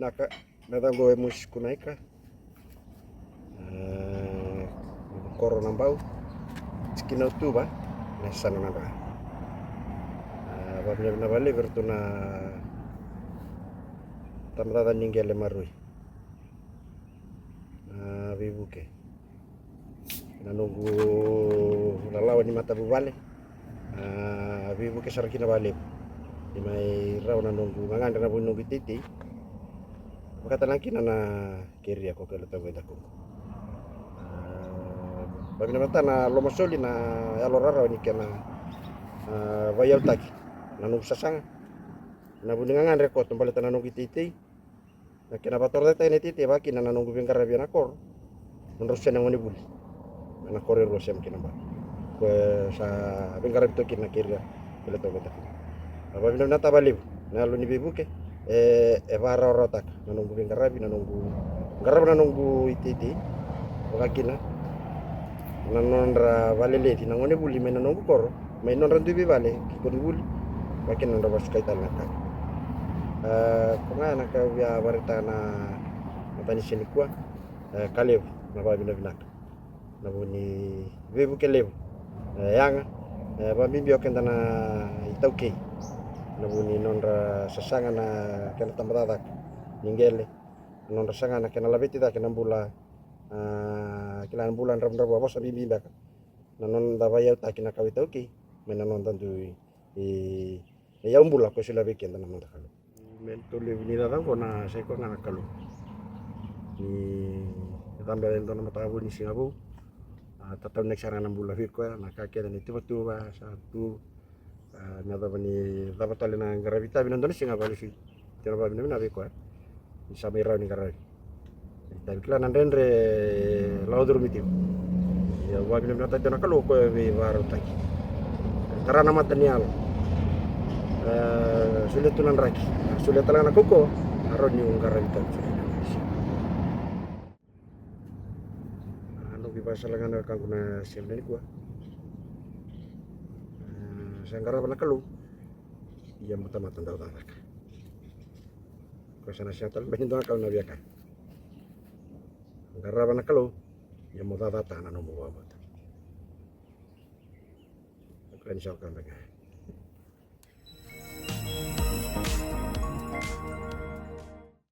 binaka natango mus kunaika korona bau sikina utuba na sana nanda babnya na bali vertuna tamata ningele marui bibuke na nunggu lalawan ni mata bubale bibuke sarakina bale di mai raw na nunggu nganganda na bununggu titi makata lang kinana kiri ako kala tawid ako bagi namata na lomasoli na alorara ni kena bayal taki nanung sasanga na buningangan rekod tumbalitan nanung titi na kena bator data ini titi baki na nanung bingkara bian akor menurut senang mani buli na korir lo sem kinamba ko sa bingkara bito kina kiri kala tawid ako bagi namata balib na lo ni bibuke vara rotak nanunggu bingkarabi nanunggu ititi wakakina nanondra valeleti nangone buli mai nanunggu koro mai nondra dubi vale kikoni buli wakina nondra basukai talaka konga naka vya varita na matani sini kuwa kalevu na babi na binaka na buni bebu kelevu yanga babimbi okenda na itaukei nabuni nondra sasanga na kena tambadadak ninggele nondra sanga na kena labeti da kena bula kilan bulan ram ram bos bibi bak nanon da bayau ta kena kawita oke menanon tantu ya umbula ko sila beken na manda kalu mento le vinira da kona sai ko ngana kalu ni tambah ento na mata ni singabu tatau nek sarana bula hiko na kakek dan itu betul satu nada bani dapat tali na gravita binan donis nga bali si tira ba binan abi ko isa may raw ni garay dahil kila nandendre laudur mitiu ya wa binan nata dana kalo ko be baro taki tara na matanial sulit tunan raki sulit talang na koko aron yung gravita ano bibasa lang na kang kuna siyempre ni ko sanggara na kalu iya mata daw tarak ko sana siya tal bahin doon kalu na biya ka sanggara na kalu iya mo tatata na mo babata ko ni siya kan